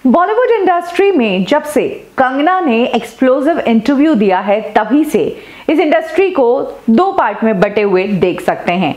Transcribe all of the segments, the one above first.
Bollywood industry में जब से कंगना ने एक्सप्लोसिव इंटरव्यू दिया है तभी से इस इंडस्ट्री को दो पार्ट में बटे हुए देख सकते हैं।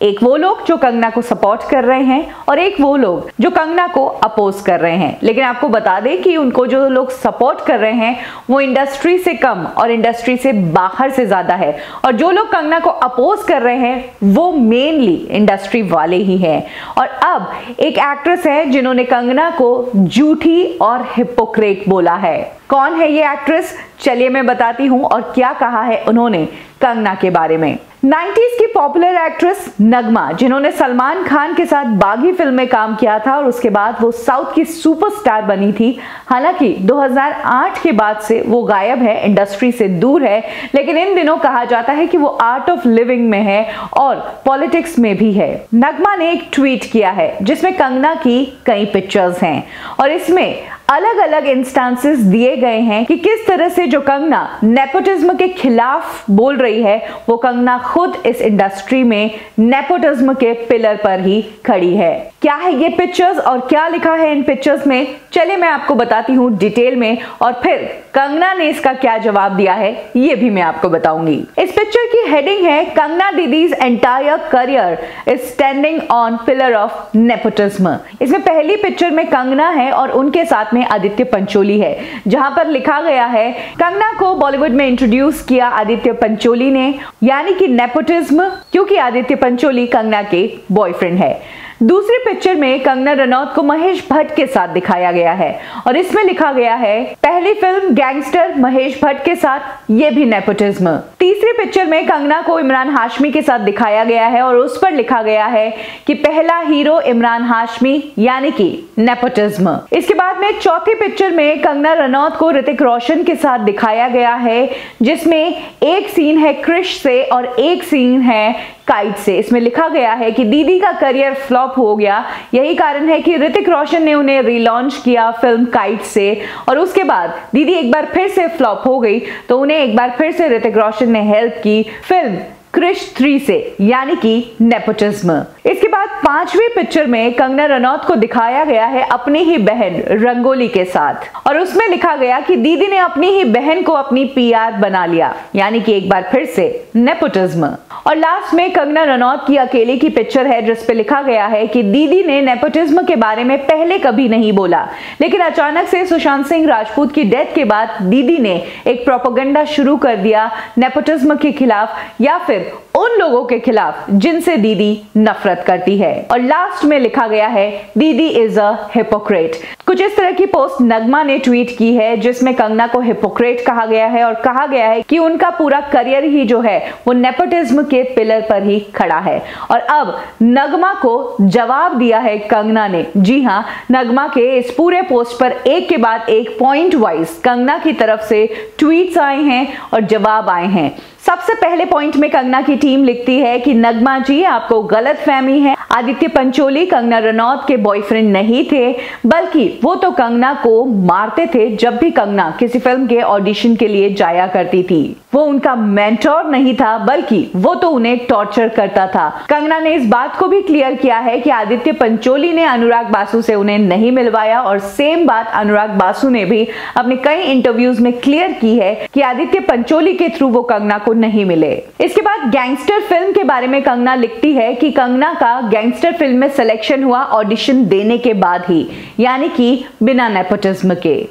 एक वो लोग जो कंगना को सपोर्ट कर रहे हैं और एक वो लोग जो कंगना को अपोज कर रहे हैं। लेकिन आपको बता दें कि उनको जो लोग सपोर्ट कर रहे हैं वो इंडस्ट्री से कम और इंडस्ट्री से बाहर से ज्यादा है, और जो लोग कंगना को अपोज कर रहे हैं वो मेनली इंडस्ट्री वाले ही हैं। और अब एक एक्ट्रेस है जिन्होंने कंगना को झूठी और हिपोक्रेट बोला है। कौन है ये एक्ट्रेस, चलिए मैं बताती हूं और क्या कहा है उन्होंने कंगना के बारे में। 90s की पॉपुलर एक्ट्रेस नगमा, जिन्होंने सलमान खान के साथ बागी फिल्म में काम किया था और उसके बाद वो साउथ की सुपरस्टार बनी थी। हालांकि 2008 के बाद से वो गायब है, इंडस्ट्री से दूर है, लेकिन इन दिनों कहा जाता है कि वो आर्ट ऑफ लिविंग में है और पॉलिटिक्स में भी है। नगमा ने एक ट्वीट किया है जिसमें कंगना की कई पिक्चर्स हैं और इसमें अलग अलग इंस्टांसेस दिए गए हैं कि किस तरह से जो कंगना नेपोटिज्म के खिलाफ बोल रही है वो कंगना खुद इस इंडस्ट्री में नेपोटिज्म के पिलर पर ही खड़ी है। क्या है ये पिक्चर्स और क्या लिखा है इन पिक्चर्स में, चलिए मैं आपको बताती हूँ डिटेल में, और फिर कंगना ने इसका क्या जवाब दिया है ये भी मैं आपको बताऊंगी। इस पिक्चर की हेडिंग है Kangana didis entire career is standing on pillar of nepotism. इसमें पहली पिक्चर में कंगना है और उनके साथ में आदित्य पंचोली है, जहां पर लिखा गया है कंगना को बॉलीवुड में इंट्रोड्यूस किया आदित्य पंचोली ने, यानी कि नेपोटिज्म, क्योंकि आदित्य पंचोली कंगना के बॉयफ्रेंड है। दूसरी पिक्चर में कंगना रनौत को महेश भट्ट के साथ दिखाया गया है और इसमें लिखा गया है पहली फिल्म गैंगस्टर महेश भट्ट के साथ, ये भी नेपोटिज्म। तीसरी पिक्चर में कंगना को इमरान हाशमी के साथ दिखाया गया है और उस पर लिखा गया है कि पहला हीरो इमरान हाशमी, यानी कि नेपोटिज्म। इसके बाद में चौथी पिक्चर में कंगना रनौत को ऋतिक रोशन के साथ दिखाया गया है, जिसमें एक सीन है क्रिश से और एक सीन है काइट से। इसमें लिखा गया है कि दीदी का करियर फ्लॉप हो गया, यही कारण है कि ऋतिक रोशन ने उन्हें रिलॉन्च किया फिल्म काइट से, और उसके बाद दीदी एक बार फिर से फ्लॉप हो गई तो उन्हें एक बार फिर से ऋतिक रोशन ने हेल्प की फिल्म क्रिश 3 से, यानी कि नेपोटिज्म। इसके बाद पांचवी पिक्चर में कंगना रनौत को दिखाया गया है अपनी ही बहन रंगोली के साथ और उसमें लिखा गया कि दीदी ने अपनी ही बहन को अपनी पीआर बना लिया, यानी कि एक बार फिर से नेपोटिज्म। और लास्ट में कंगना रनौत की अकेले की पिक्चर है जिस पे लिखा गया है कि दीदी ने नेपोटिज्म के बारे में पहले कभी नहीं बोला, लेकिन अचानक से सुशांत सिंह राजपूत की डेथ के बाद दीदी ने एक प्रोपेगेंडा शुरू कर दिया नेपोटिज्म के खिलाफ या फिर उन लोगों के खिलाफ जिनसे दीदी नफरत करती है। और लास्ट में लिखा गया है दीदी इज अ हिपोक्रेट। कुछ इस तरह की पोस्ट नगमा ने ट्वीट की है जिसमें कंगना को हिपोक्रेट कहा गया है और कहा गया है कि उनका पूरा करियर ही जो है वो नेपोटिज्म के पिलर पर ही खड़ा है। और अब नगमा को जवाब दिया है कंगना ने। जी हां, नगमा के इस पूरे पोस्ट पर एक के बाद एक पॉइंट वाइज कंगना की तरफ से ट्वीट्स आए हैं और जवाब आए हैं। सबसे पहले पॉइंट में कंगना की टीम लिखती है कि नगमा जी आपको गलतफहमी है, आदित्य पंचोली कंगना रनौत के बॉयफ्रेंड नहीं थे, बल्कि वो तो कंगना को मारते थे जब भी कंगना किसी फिल्म के ऑडिशन के लिए जाया करती थी। वो उनका मेंटोर नहीं था, बल्कि वो तो उन्हें टॉर्चर करता था। कंगना ने इस बात को भी क्लियर किया है कि आदित्य पंचोली ने अनुराग बासु से उन्हें नहीं मिलवाया, और सेम बात अनुराग बासु ने भी अपने कई इंटरव्यूज में क्लियर की है कि आदित्य पंचोली के थ्रू वो कंगना को नहीं मिले। इसके बाद गैंगस्टर फिल्म के बारे में कंगना लिखती है कि कंगना का गैंगस्टर फिल्म में सिलेक्शन हुआ ऑडिशन देने के बाद ही, यानी कि बिना नेपोटिज्म के।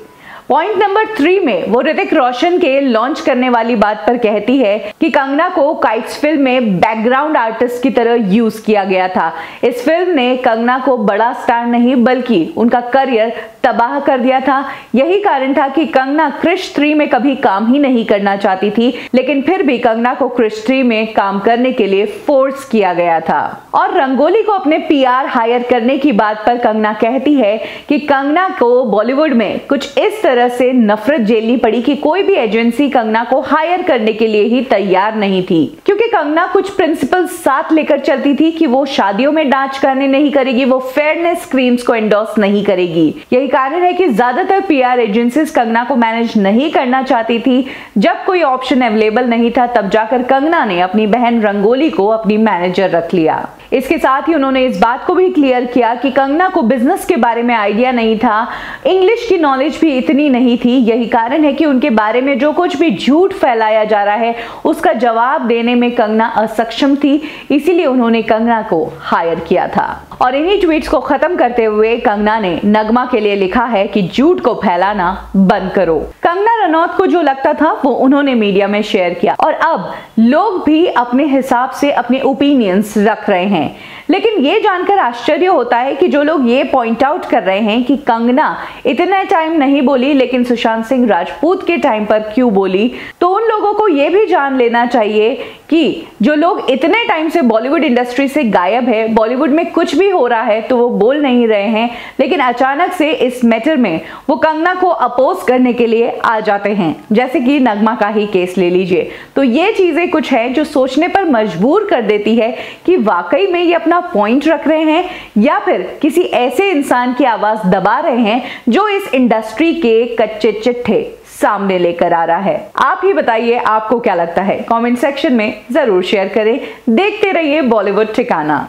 पॉइंट नंबर 3 में वो ऋतिक रोशन के लॉन्च करने वाली बात पर कहती है कि कंगना को काइट्स फिल्म में बैकग्राउंड आर्टिस्ट की तरह यूज किया गया था। इस फिल्म ने कंगना को बड़ा स्टार नहीं बल्कि उनका करियर तबाह कर दिया था। यही कारण था कि कंगना क्रिश 3 में कभी काम ही नहीं करना चाहती थी, लेकिन फिर भी कंगना को क्रिश 3 में काम करने के लिए फोर्स किया गया था। और रंगोली को अपने पीआर हायर करने की बात पर कंगना कहती है कि कंगना को बॉलीवुड में कुछ इस तरह तरह से नफरत झेलनी पड़ी कि कोई भी एजेंसी कंगना को हायर करने के लिए ही तैयार नहीं थी, क्योंकि कंगना कुछ प्रिंसिपल साथ लेकर चलती थी कि वो शादियों में डांच करने नहीं करेगी, वो फेयरनेस क्रीम्स को एंडोर्स नहीं करेगी। यही कारण है कि ज्यादातर पीआर एजेंसीज कंगना को मैनेज नहीं करना चाहती थी। जब कोई ऑप्शन अवेलेबल नहीं था तब जाकर कंगना ने अपनी बहन रंगोली को अपनी मैनेजर रख लिया। इसके साथ ही उन्होंने इस बात को भी क्लियर किया कि कंगना को बिजनेस के बारे में आइडिया नहीं था, इंग्लिश की नॉलेज भी इतनी नहीं थी। यही कारण है कि उनके बारे में जो कुछ भी झूठ फैलाया जा रहा है उसका जवाब देने में कंगना असक्षम थी, इसीलिए उन्होंने कंगना को हायर किया था। और इन्हीं ट्वीट्स को खत्म करते हुए कंगना ने नगमा के लिए लिखा है कि झूठ को फैलाना बंद करो। कंगना रनौत को जो लगता था वो उन्होंने मीडिया में शेयर किया और अब लोग भी अपने हिसाब से अपने ओपिनियंस रख रहे हैं। लेकिन ये जानकर आश्चर्य होता है कि जो लोग ये पॉइंट आउट कर रहे हैं कि कंगना इतना टाइम नहीं बोली लेकिन सुशांत सिंह राजपूत के टाइम पर क्यों बोली, तो उन लोगों को ये भी जान लेना चाहिए कि जो लोग इतने टाइम से बॉलीवुड इंडस्ट्री से गायब है, बॉलीवुड में कुछ भी हो रहा है तो वो बोल नहीं रहे हैं, लेकिन अचानक से इस मैटर में वो कंगना को अपोज करने के लिए आ जाते हैं। जैसे कि नगमा का ही केस ले लीजिए, तो ये चीजें कुछ है जो सोचने पर मजबूर कर देती है कि वाकई में ये अपना पॉइंट रख रहे हैं या फिर किसी ऐसे इंसान की आवाज दबा रहे हैं जो इस इंडस्ट्री के कच्चे चिट्ठे सामने लेकर आ रहा है। आप ही बताइए आपको क्या लगता है, कमेंट सेक्शन में जरूर शेयर करें। देखते रहिए बॉलीवुड ठिकाना।